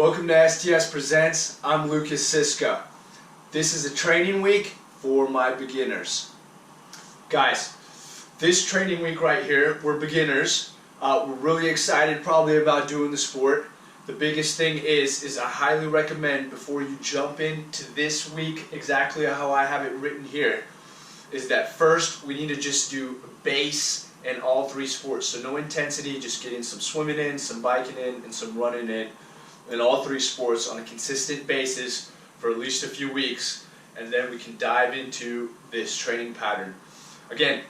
Welcome to STS Presents. I'm Lucas Siska. This is a training week for my beginners. Guys, this training week right here, we're beginners. We're really excited probably about doing the sport. The biggest thing is I highly recommend before you jump into this week, exactly how I have it written here, is that first we need to just do base in all three sports. So no intensity, just getting some swimming in, some biking in, and some running in all three sports on a consistent basis for at least a few weeks, and then we can dive into this training pattern. Again,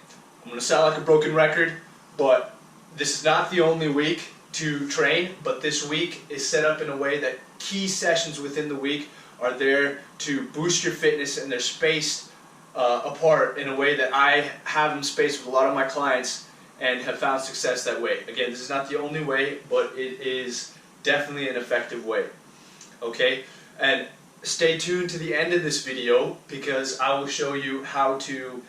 I'm going to sound like a broken record, but this is not the only week to train, but this week is set up in a way that key sessions within the week are there to boost your fitness, and they're spaced apart in a way that I have them spaced with a lot of my clients and have found success that way. Again, this is not the only way, but it is definitely an effective way. Okay, and stay tuned to the end of this video because I will show you how to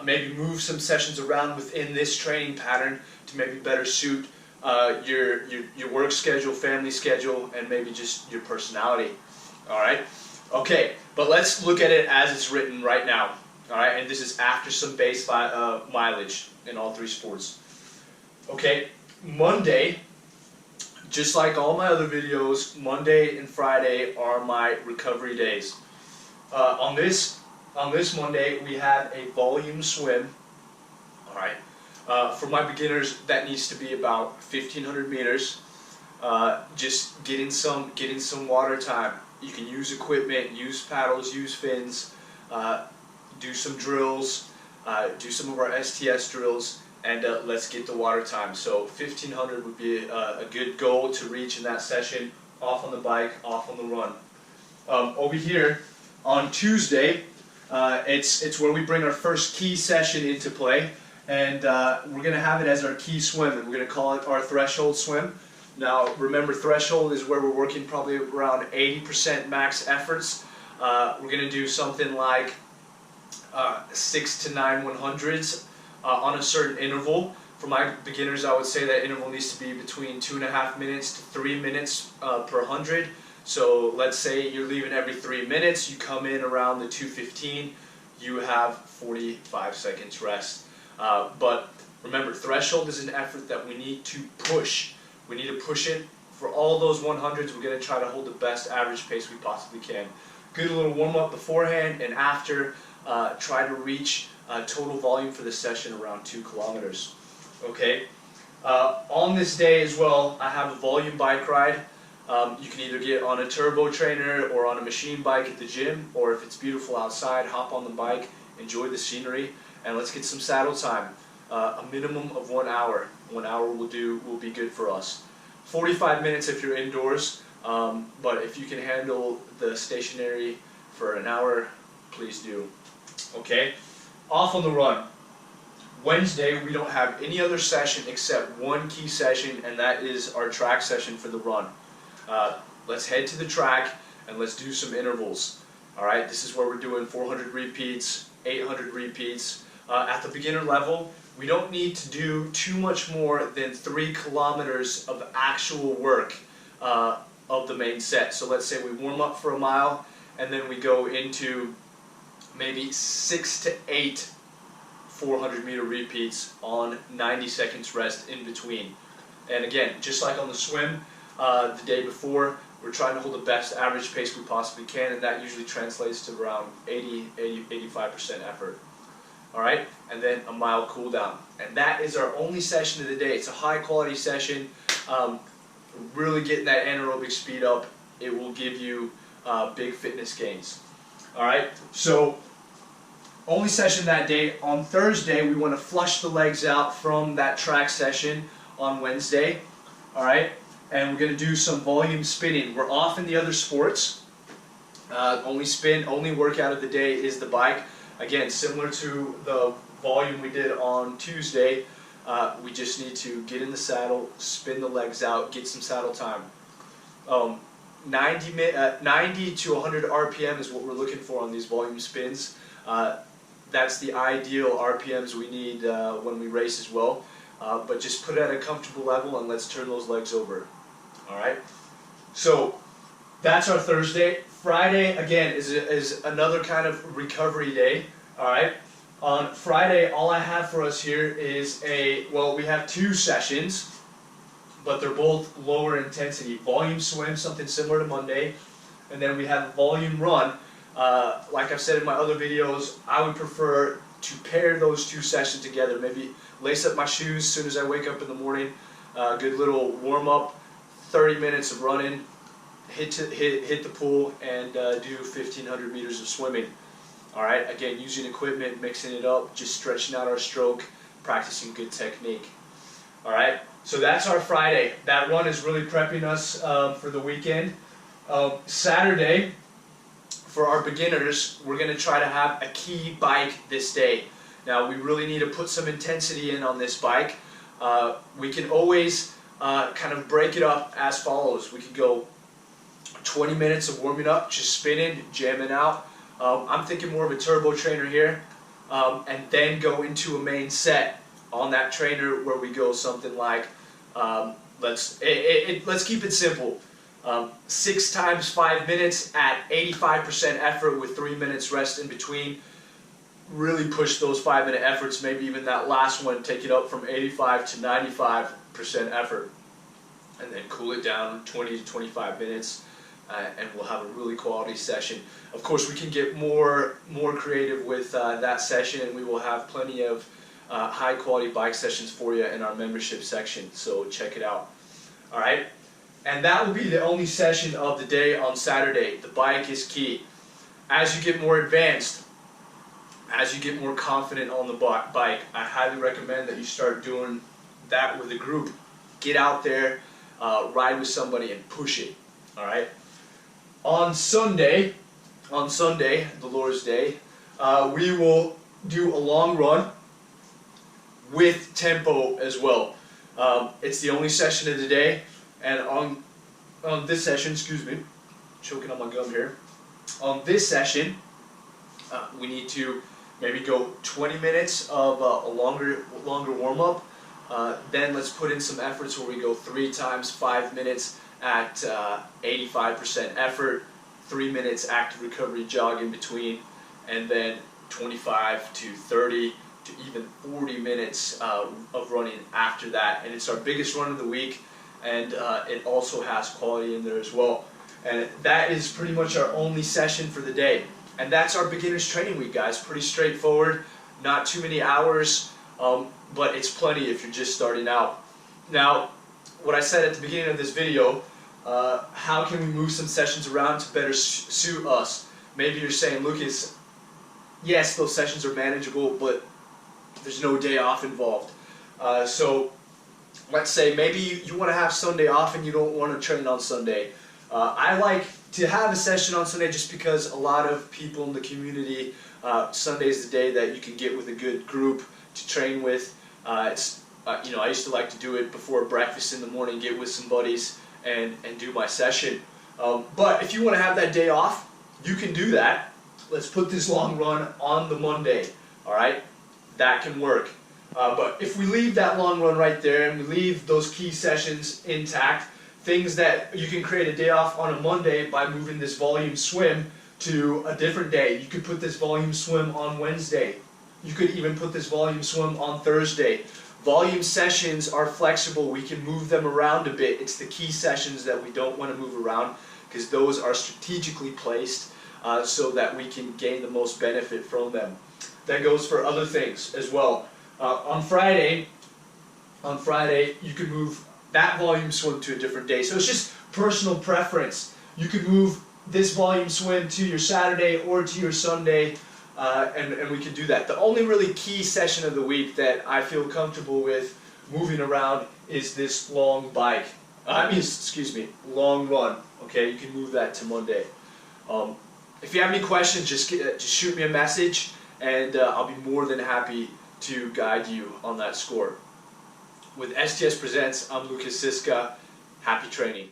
maybe move some sessions around within this training pattern to maybe better suit your work schedule, family schedule, and maybe just your personality. Alright? Okay, but let's look at it as it's written right now. Alright, and this is after some base mileage in all three sports. Okay, Monday, just like all my other videos, Monday and Friday are my recovery days. On this Monday, we have a volume swim. Alright, for my beginners, that needs to be about 1,500 meters. Just getting some water time. You can use equipment, use paddles, use fins, do some drills, do some of our STS drills, and let's get the water time. So 1,500 would be a good goal to reach in that session, off on the bike, off on the run. Over here on Tuesday, it's where we bring our first key session into play, and we're going to have it as our key swim, and we're going to call it our threshold swim. Now remember, threshold is where we're working probably around 80% max efforts. We're going to do something like 6 to 9 100s on a certain interval. For my beginners, I would say that interval needs to be between 2.5 minutes to 3 minutes per 100. So let's say you're leaving every 3 minutes, you come in around the 2:15, you have 45 seconds rest. But remember, threshold is an effort that we need to push. We need to push it for all those 100s. We're going to try to hold the best average pace we possibly can. Good little warm-up beforehand, and after, try to reach total volume for this session around 2 kilometers. Okay. On this day as well, I have a volume bike ride. You can either get on a turbo trainer or on a machine bike at the gym, or if it's beautiful outside, hop on the bike, enjoy the scenery, and let's get some saddle time. A minimum of 1 hour. 1 hour will be good for us. 45 minutes if you're indoors, but if you can handle the stationary for an hour, please do. Okay, off on the run. Wednesday we don't have any other session except one key session, and that is our track session for the run. Let's head to the track and let's do some intervals. Alright, this is where we're doing 400 repeats, 800 repeats. At the beginner level, we don't need to do too much more than 3 kilometers of actual work of the main set. So let's say we warm up for a mile, and then we go into maybe 6 to 8 400-meter repeats on 90 seconds rest in between. And again, just like on the swim the day before, we're trying to hold the best average pace we possibly can, and that usually translates to around 85% effort. Alright, and then a mile cool down. And that is our only session of the day. It's a high quality session. Really getting that anaerobic speed up. It will give you big fitness gains. Alright, so only session that day. On Thursday, we want to flush the legs out from that track session on Wednesday. Alright, and we're going to do some volume spinning. We're off in the other sports. Only workout of the day is the bike. Again, similar to the volume we did on Tuesday, we just need to get in the saddle, spin the legs out, get some saddle time. 90 to 100 RPM is what we're looking for on these volume spins. That's the ideal RPMs we need when we race as well. But just put it at a comfortable level and let's turn those legs over. Alright? So That's our Thursday. Friday, again, is another kind of recovery day, all right? On Friday, all I have for us here is we have 2 sessions, but they're both lower intensity. Volume swim, something similar to Monday, and then we have a volume run. Like I've said in my other videos, I would prefer to pair those 2 sessions together. Maybe lace up my shoes as soon as I wake up in the morning, good little warm up, 30 minutes of running, hit the pool, and do 1,500 meters of swimming. All right, again, using equipment, mixing it up, just stretching out our stroke, practicing good technique. All right, so that's our Friday. That run is really prepping us for the weekend. Saturday, for our beginners, we're going to try to have a key bike this day. Now, we really need to put some intensity in on this bike. We can always kind of break it up as follows. We could go 20 minutes of warming up, just spinning, jamming out. I'm thinking more of a turbo trainer here, and then go into a main set on that trainer where we go something like, let's keep it simple. 6 times 5 minutes at 85% effort with 3 minutes rest in between. Really push those 5-minute efforts, maybe even that last one, take it up from 85 to 95% effort. And then cool it down 20 to 25 minutes. And we'll have a really quality session. Of course, we can get more creative with that session, and we will have plenty of high quality bike sessions for you in our membership section, so check it out. All right, and that will be the only session of the day on Saturday. The bike is key. As you get more advanced, as you get more confident on the bike, I highly recommend that you start doing that with a group. Get out there, ride with somebody, and push it. All right. On Sunday, the Lord's Day, we will do a long run with tempo as well. It's the only session of the day, and on this session, excuse me, choking on my gum here. On this session, we need to maybe go 20 minutes of a longer warm up. Then let's put in some efforts where we go 3 times 5 minutes at 85% effort, 3 minutes active recovery jog in between, and then 25 to 30 to even 40 minutes of running after that. And it's our biggest run of the week, and it also has quality in there as well. And that is pretty much our only session for the day. And that's our beginners training week, guys. Pretty straightforward, not too many hours, but it's plenty if you're just starting out. Now, what I said at the beginning of this video, how can we move some sessions around to better suit us? Maybe you're saying, Lucas, yes, those sessions are manageable, but there's no day off involved. So let's say maybe you want to have Sunday off and you don't want to train on Sunday. I like to have a session on Sunday just because a lot of people in the community, Sunday is the day that you can get with a good group to train with. I used to like to do it before breakfast in the morning, get with some buddies and do my session. But if you want to have that day off, you can do that. Let's put this long run on the Monday, all right? That can work. But if we leave that long run right there and we leave those key sessions intact, things that you can create a day off on a Monday by moving this volume swim to a different day. You could put this volume swim on Wednesday. You could even put this volume swim on Thursday. Volume sessions are flexible. We can move them around a bit. It's the key sessions that we don't want to move around because those are strategically placed so that we can gain the most benefit from them. That goes for other things as well. On Friday, you can move that volume swim to a different day. So it's just personal preference. You could move this volume swim to your Saturday or to your Sunday, and we can do that. The only really key session of the week that I feel comfortable with moving around is this long bike. Long run. Okay, you can move that to Monday. If you have any questions, just shoot me a message, and I'll be more than happy to guide you on that score. With STS Presents, I'm Lucas Siska. Happy training.